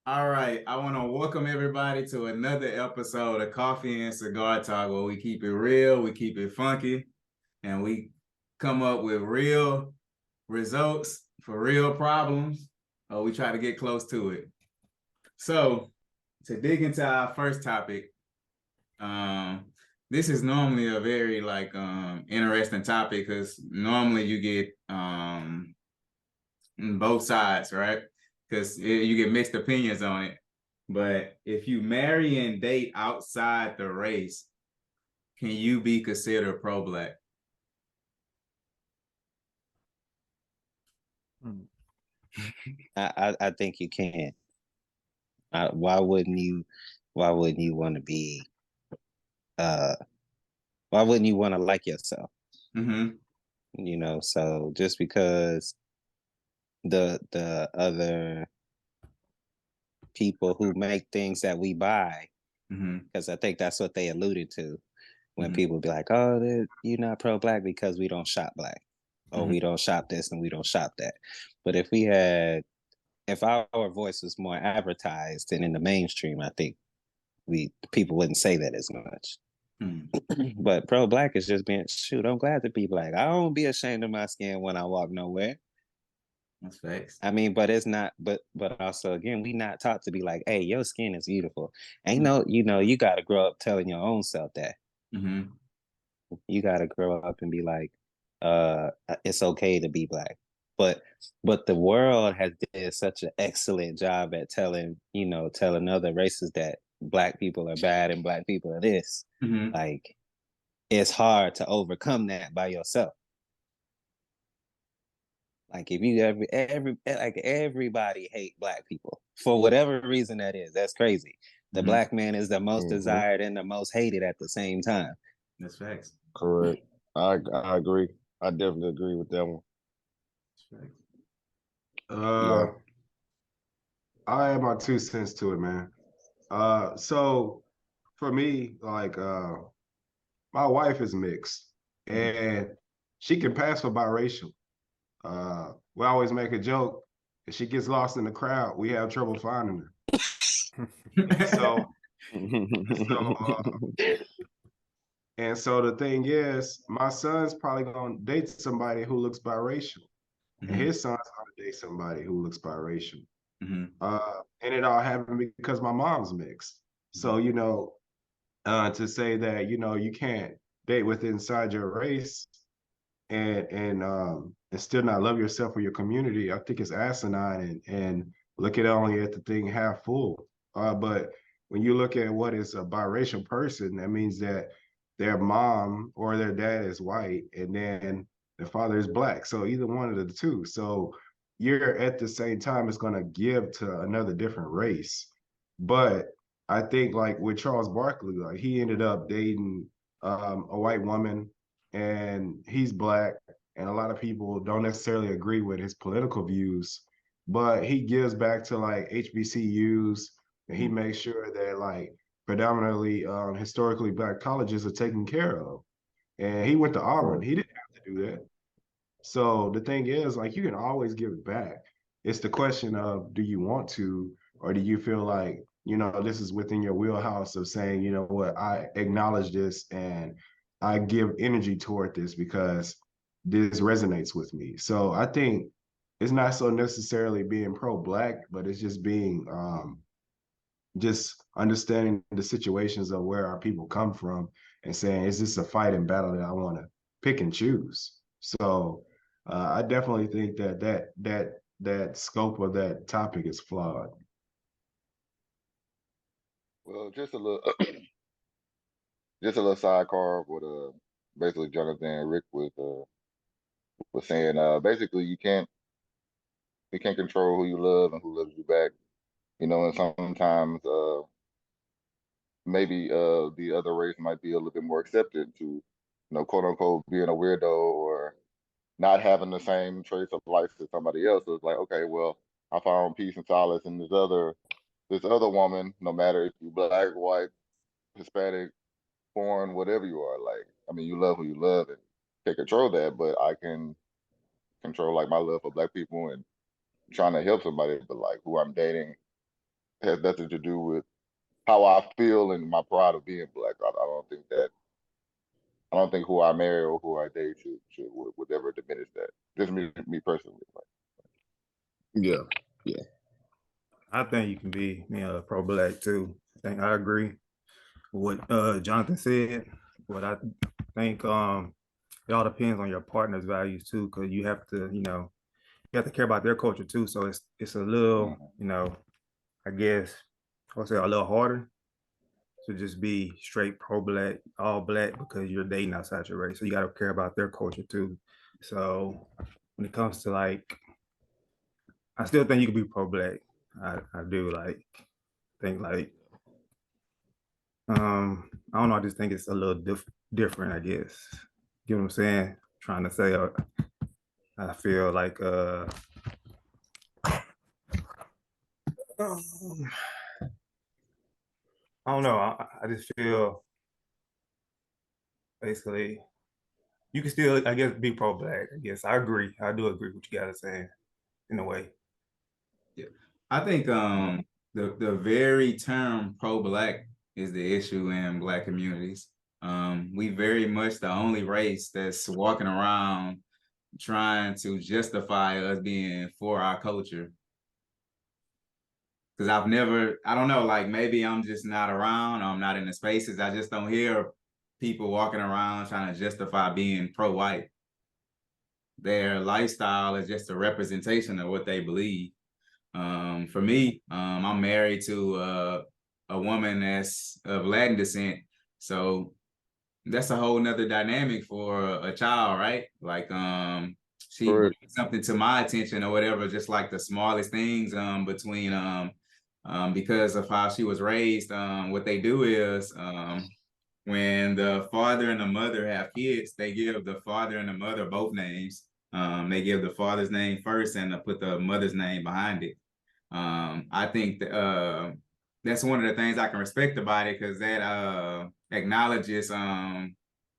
All right, I want to welcome everybody to another episode of Coffee and Cigar Talk, where we keep it real, we keep it funky, and we come up with real results for real problems, or we try to get close to it. So, to dig into our first topic, um, this is normally a very interesting topic because normally you get both sides, right? Because you get mixed opinions on it. But if you marry and date outside the race, can you be considered pro-black? I think you can. Why wouldn't you? Why wouldn't you want to be? Uh, why wouldn't you want to like yourself? Mm-hmm. So just because the other people who make things that we buy, Mm-hmm. because I think that's what they alluded to when Mm-hmm. people be like, "Oh, you're not pro-black because we don't shop black, or Mm-hmm. we don't shop this and we don't shop that." But if our voice was more advertised and in the mainstream, I think we people wouldn't say that as much. Mm-hmm. But pro black is just being shoot. I'm glad to be black. I don't be ashamed of my skin when I walk nowhere. That's facts. I mean, but it's not. But also again, we not taught to be like, hey, your skin is beautiful. Ain't no, you got to grow up telling your own self that. Mm-hmm. You got to grow up and be like, it's okay to be black. But but the world has did such an excellent job at telling other races that black people are bad and black people are this. Mm-hmm. Like it's hard to overcome that by yourself. Like if you every like everybody hate black people for whatever reason that is. That's crazy. The Mm-hmm. black man is the most Hmm. desired and the most hated at the same time. That's facts. Correct. I agree. I definitely agree with that one. That's facts. Yeah. Uh, I add my 2 cents to it, man. So for me, my wife is mixed, Mm-hmm. and she can pass for biracial. We always make a joke. If she gets lost in the crowd, we have trouble finding her. So, so, so the thing is, my son's probably gonna date somebody who looks biracial, and Mm-hmm. his son's gonna date somebody who looks biracial. Mm-hmm. And it all happened because my mom's mixed. So, to say that, you can't date with inside your race and still not love yourself or your community, I think it's asinine and look at only at the thing half full. But when you look at what is a biracial person, that means that their mom or their dad is white and then their father is black. So either one of the two. So you're at the same time it's gonna give to another different race. But I think like with Charles Barkley, like he ended up dating a white woman and he's black, and a lot of people don't necessarily agree with his political views, but he gives back to like HBCUs, and he makes sure that like predominantly historically black colleges are taken care of. And he went to Auburn. He didn't have to do that. So the thing is, like, you can always give back. It's the question of do you want to, or do you feel like, this is within your wheelhouse of saying, you know what, I acknowledge this and I give energy toward this because this resonates with me. So I think it's not so necessarily being pro-black, but it's just being just understanding the situations of where our people come from and saying, is this a fight and battle that I want to pick and choose? So I definitely think that scope of that topic is flawed. Well, just a little sidecar with basically Jonathan and Rick was saying basically you can't control who you love and who loves you back. And sometimes maybe the other race might be a little bit more accepted to quote unquote being a weirdo or not having the same traits of life as somebody else. So it's like, okay, well, I found peace and solace in this other woman, no matter if you black, white, Hispanic, foreign, whatever you are. Like, I mean, you love who you love and can control that, but I can control like my love for black people and trying to help somebody, but like who I'm dating, has nothing to do with how I feel and my pride of being black. I don't think who I marry or who I date would ever diminish that. Just me personally. Like, Yeah, yeah. I think you can be, pro-black too. I agree with what Jonathan said. But I think it all depends on your partner's values too, because you have to, you have to care about their culture too. So it's a little, mhm. I guess I'll say a little harder to just be straight pro-black, all black because you're dating outside your race. So you got to care about their culture too. So when it comes to like, I still think you can be pro-black. I do like think like I don't know. I just think it's a little different. I guess. You know what I'm saying? Trying to say, I feel like um, I don't know. I just feel basically you can still, I guess, be pro-black. I guess I agree. I do agree with what you guys are saying in a way. Yeah. I think the very term pro-black is the issue in Black communities. We very much the only race that's walking around trying to justify us being for our culture. Because I don't know, like maybe I'm just not around, or I'm not in the spaces. I just don't hear people walking around trying to justify being pro-white. Their lifestyle is just a representation of what they believe. For me, I'm married to a woman that's of Latin descent. So that's a whole nother dynamic for a child, right? Like she Correct. brings something to my attention or whatever, just like the smallest things between because of how she was raised. What they do is when the father and the mother have kids, they give the father and the mother both names. They give the father's name first and they put the mother's name behind it. I think that's one of the things I can respect about it because that acknowledges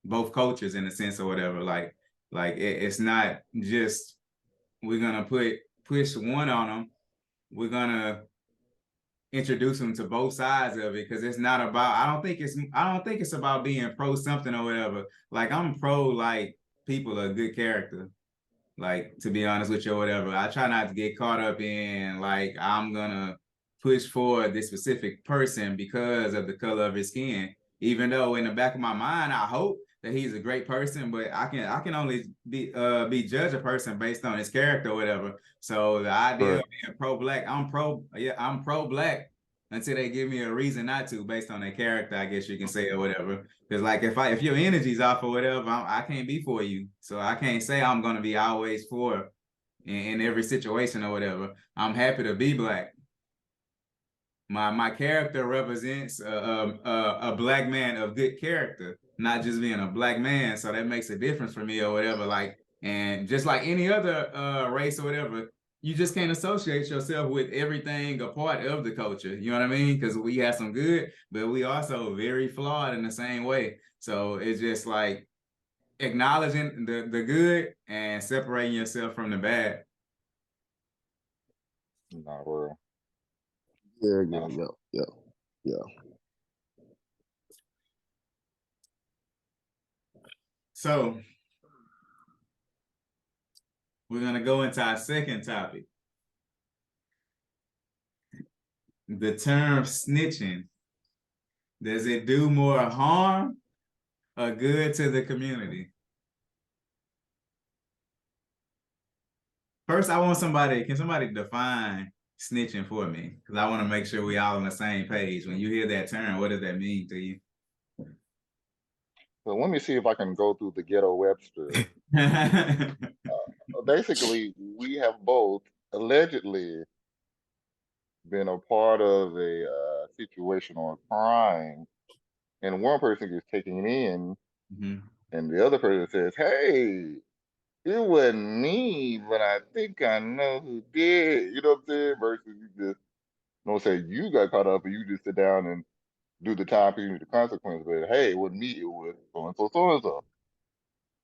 both cultures in a sense or whatever. Like it's not just we're gonna push one on them. We're gonna introduce them to both sides of it because it's not about. I don't think it's about being pro something or whatever. Like I'm pro like people of good character. Like, to be honest with you or whatever, I try not to get caught up in like I'm gonna push for this specific person because of the color of his skin. Even though in the back of my mind, I hope that he's a great person, but I can only be judge a person based on his character or whatever. So the idea of Correct. being pro-black, I'm pro-black until they give me a reason not to based on their character, I guess you can say or whatever. Because like if your energy's off or whatever, I can't be for you. So I can't say I'm gonna be always for in every situation or whatever. I'm happy to be black. My character represents a black man of good character, not just being a black man. So that makes a difference for me or whatever. Like, and just like any other race or whatever, you just can't associate yourself with everything a part of the culture. You know what I mean? Because we have some good, but we also very flawed in the same way. So it's just like acknowledging the good and separating yourself from the bad. Not real. Yeah, Nah, yeah. So we're gonna go into our second topic. The term snitching. Does it do more harm or good to the community? First, can somebody define snitching for me? Because I want to make sure we all on the same page. When you hear that term, what does that mean to you? so let me see if I can go through the ghetto Webster. Basically, we have both allegedly been a part of a situation or a crime, and one person is taking it in, Mhm. and the other person says, "Hey, it wasn't me, but I think I know who did." You know what I'm saying? Versus you just don't say you got caught up, and you just sit down and do the time period, the consequence. But hey, it wasn't me. It was so and so, so and so.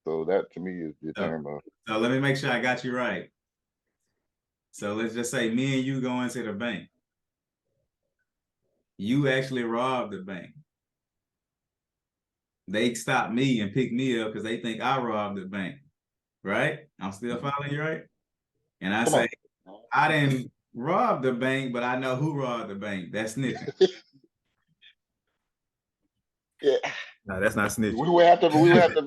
So that to me is the So, term of so let me make sure I got you right. So let's just say me and you go into the bank. You actually robbed the bank. They stop me and pick me up because they think I robbed the bank, right? I'm still following you, right? And I Come say, on. I didn't rob the bank, but I know who robbed the bank. That's snitching. Yeah. No, that's not snitching. We would have to be. We both have to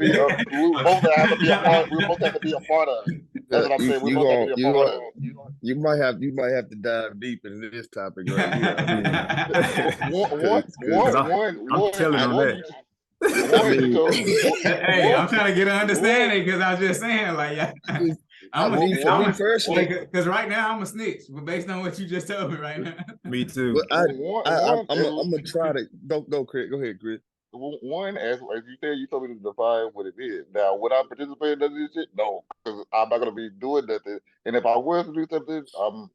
be a part. We both have to be a part of it. That's what I'm saying. We both have to be a part of it. You might have to dive deep into this topic right here. I mean, I'm telling on that. Hey, I'm trying to get an understanding because I was just saying, like, yeah, because right now I'm a snitch, but based on what you just told me right now. Me too. I'm gonna try to go, Chris. Go ahead, Chris. One, as you said, you told me to define what it is. Now, would I participate in this shit? No, because I'm not gonna be doing nothing. And if I was to do something,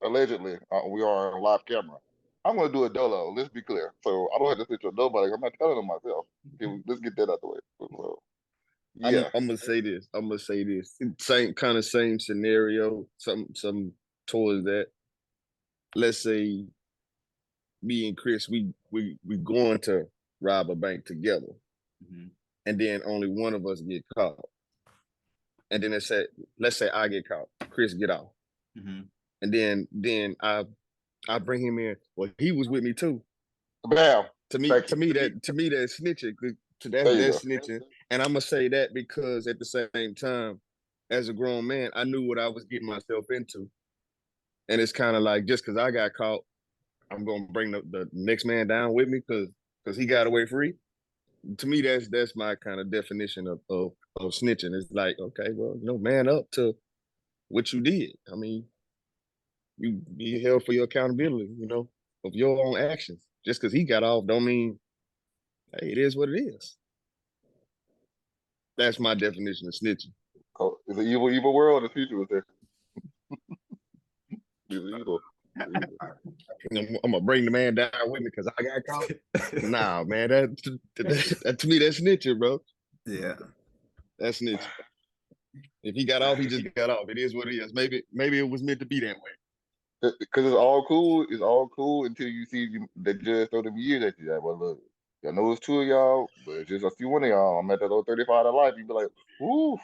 allegedly we are on live camera. I'm gonna do it dolo. Let's be clear. So I don't have to switch on nobody. I'm not telling them myself. Let's get that out the way. So, yeah, I'm gonna say this. Same scenario. Some towards that. Let's say me and Chris, we going to rob a bank together, and then only one of us get caught, and then let's say I get caught, Chris get off, and then I bring him in. Well, he was with me too. Bam. To me, that's snitching. That's snitching, and I'm gonna say that because at the same time, as a grown man, I knew what I was getting myself into, and it's kind of like just because I got caught, I'm gonna bring the next man down with me because he got away free. To me, that's my kind of definition of snitching. It's like, okay, well, man up to what you did. I mean, you be held for your accountability, of your own actions. Just because he got off don't mean, hey, it is what it is. That's my definition of snitching. Oh, it's an evil, evil world. The future was there. It's evil. I'm gonna bring the man down with me because I got caught. Nah, man, that to me that's snitching, bro. Yeah, that's snitching. If he got off, he just got off. It is what it is. Maybe it was meant to be that way. Because it's all cool. It's all cool until you see the judge throw them years at you. Like, well, look, I know it's two of y'all, but it's just a few one of y'all. I'm at that old 35 to life. You be like, ooh.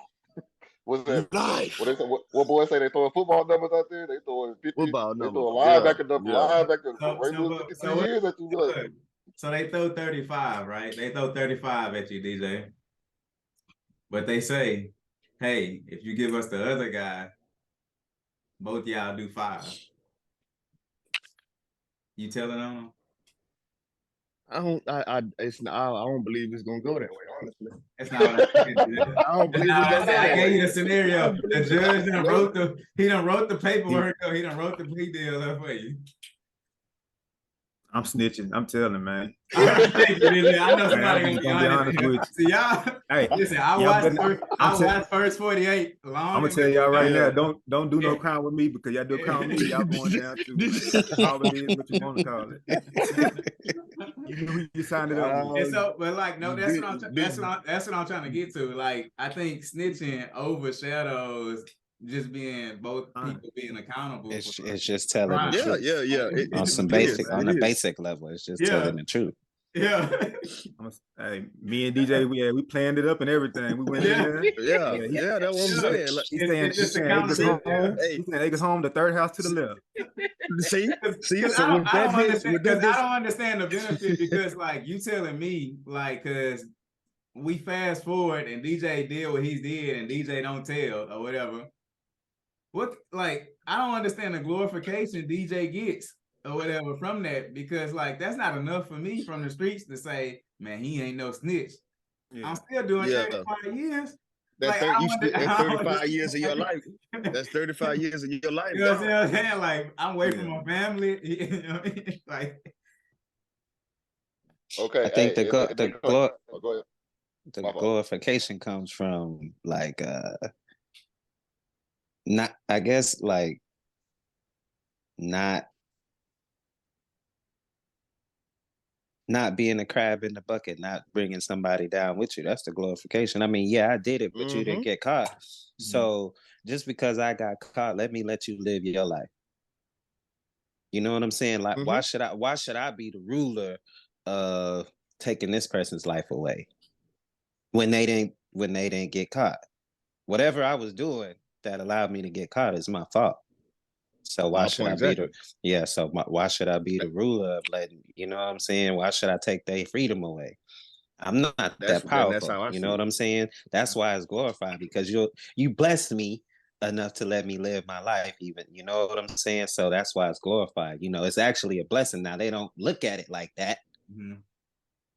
What's that? Life. What boys say they throwing football numbers out there? They throwing 50. Football they numbers. throw a linebacker number. Linebacker. So years at you. Like, so they throw 35, right? They throw 35 at you, DJ. But they say, hey, if you give us the other guy, both y'all do 5. You telling them? I don't believe it's gonna go that way, honestly. That's not what I said. I don't believe it's gonna go that way. I gave you the scenario. The judge done wrote the paperwork, he done wrote the plea deal up for you. I'm snitching. I'm telling, man. I know somebody gonna be honest with you. See, y'all. Hey, listen, I watched first 48. I'm gonna tell y'all right now. Don't do no crime with me because y'all do a crime with me. Y'all going down too. Call it is what you want to call it. You knew who you signed it up with. And so, but like, no, that's what I'm trying to get to. Like, I think snitching overshadows just being both people being accountable. It's just telling the truth. Yeah. On the basic level, it's just telling the truth. Yeah. Hey, me and DJ, we planned it up and everything. We went in there. Yeah, that's what I'm saying. Like, he's saying Acres home, the third house to the left. See. So I don't understand the benefit because, like, you telling me, like, because we fast forward and DJ did what he did and DJ don't tell or whatever. What, like, I don't understand the glorification DJ gets or whatever from that because, like, that's not enough for me from the streets to say, man, he ain't no snitch. Yeah. I'm still doing 35 years. That's 35 years of your life. That's 35 years of your life. You know what I'm saying? Like, I'm away from my family. You know what I mean? Like, okay. I think the glorification comes from, like, not being a crab in the bucket, not bringing somebody down with you. That's the glorification. I mean, yeah, I did it, but you didn't get caught. So just because I got caught, let me let you live your life. You know what I'm saying? Like, Mhm. why should I be the ruler of taking this person's life away when they didn't get caught? Whatever I was doing that allowed me to get caught is my fault. So why My should point I be the exactly. why should I be the ruler of letting, you know what I'm saying? Why should I take their freedom away? I'm not That's that and that's powerful. how I You see know what it. I'm saying? That's why it's glorified, because you blessed me enough to let me live my life, even, you know what I'm saying? So that's why it's glorified. You know, it's actually a blessing. Now they don't look at it like that, Mm-hmm.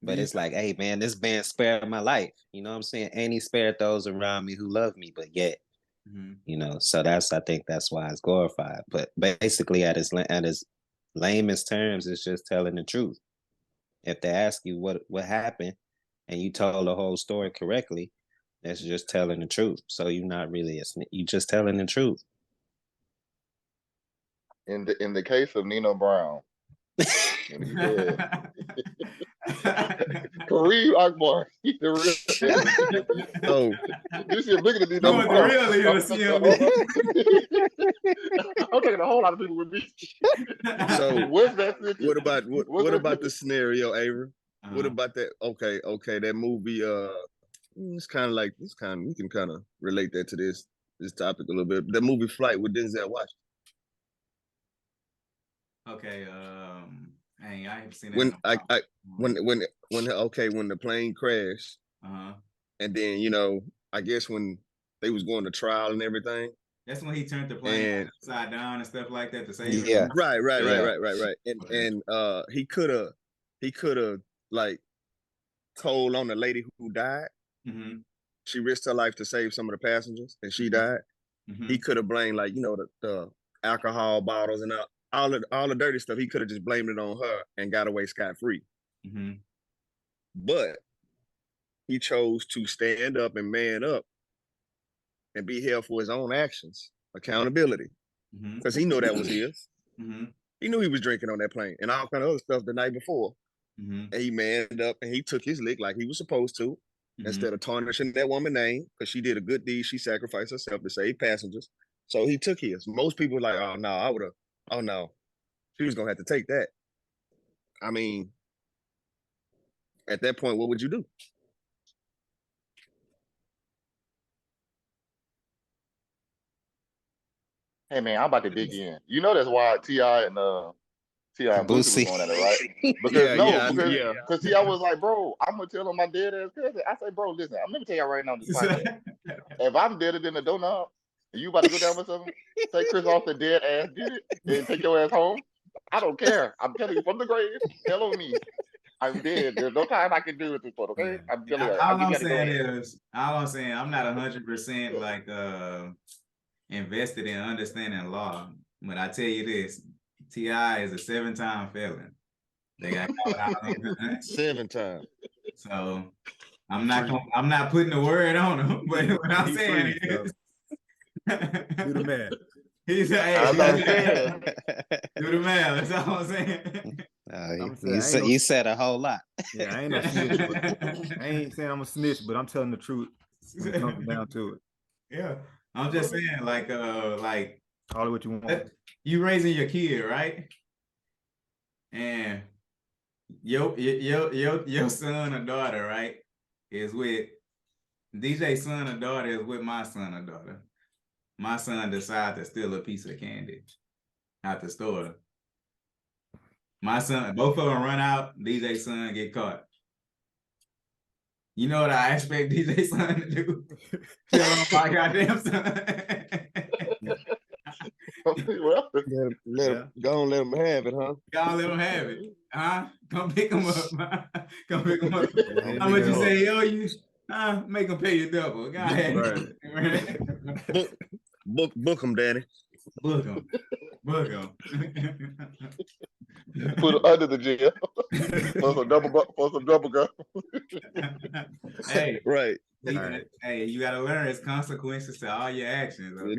but it's like, hey man, this man spared my life. You know what I'm saying? And he spared those around me who love me, but yet, Mm-hmm. you know, so I think that's why it's glorified. But basically at its layman's terms, it's just telling the truth. If they ask you what happened and you told the whole story correctly, that's just telling the truth. So you're not really you just telling the truth. In the case of Nino Brown, when he said Kareem Akbar, he's the real MVP. So This shit bigger than You Nino want the Brown. real leader, I'm taking a whole lot of people with me. so What's that situation? what about the scenario, Avery? What Uh-huh. about that? Okay, that movie. It's kind of we can kind of relate that to this topic a little bit. That movie Flight with Denzel Washington. Okay, hey, I haven't seen that in When a I while. when the plane crashed, Uh-huh. and then you know, I guess when they was going to trial and everything, That's when he turned the plane like and upside down and stuff like that to save it. Yeah. right, Yeah. and Okay. he could have like told on the lady who died. Mm-hmm. She risked her life to save some of the passengers, and she Mm-hmm. died. Mm-hmm. He could have blamed, like, you know, the alcohol bottles and all the dirty stuff. He could have just blamed it on her and got away scot free. Mm-hmm. But he chose to stand up and man up and be held for his own actions, accountability, Mm-hmm. because he knew that was his. Mm-hmm. He knew he was drinking on that plane and all kind of other stuff the night before. Mm-hmm. And he manned up and he took his lick like he was supposed to, instead of tarnishing that woman's name, because she did a good deed. She sacrificed herself to save passengers. So he took his. Most people were like, oh no, I would have, oh no, she was gonna have to take that. I mean, at that point, what would you do? Hey man, I'm about to dig in. You know that's why T.I. and Boosie was Boosie. going at it, right? Because because T.I. was like, bro, I'm gonna tell on my dead ass cousin. I say, bro, listen, I'm gonna tell y'all right now on this podcast. If I'm deader than a doorknob, and you about to go down with something, say Chris Austin dead ass did it, and take your ass home. I don't care. I'm telling you from the grave. Tell on me. I'm dead. There's no time I can do with this one, okay? I'm telling you. All You I'm got to go saying ahead. is, I'm not 100% like invested in understanding law, but I tell you this: T.I. is a 7-time felon. They got caught out. 7 times. So I'm not putting the word on him, but what I'm saying free, is, do the math. he's I'm not saying. do the math. That's all I'm saying. You said a whole lot. Yeah, I ain't no snitch. I ain't saying I'm a snitch, but I'm telling the truth when it comes down to it. Yeah, I'm just saying, like call it what you want. You raising your kid, right? And your son or daughter, right, is with DJ's son or daughter is with my son or daughter. My son decides to steal a piece of candy out the store. My son, both of them run out. DJ's son get caught. You know what I expect DJ's son to do? Tell on my goddamn son. Well, Go on, let him have it, huh? Go on, let him have it. Come pick him up. Come pick him up. Yeah, How much you say he owe you? Make him pay you double. Go ahead. Right. Book him, Danny. Book him. put him under the jail for some double gun. Hey, right. Hey, you gotta learn it's consequences to all your actions. Okay?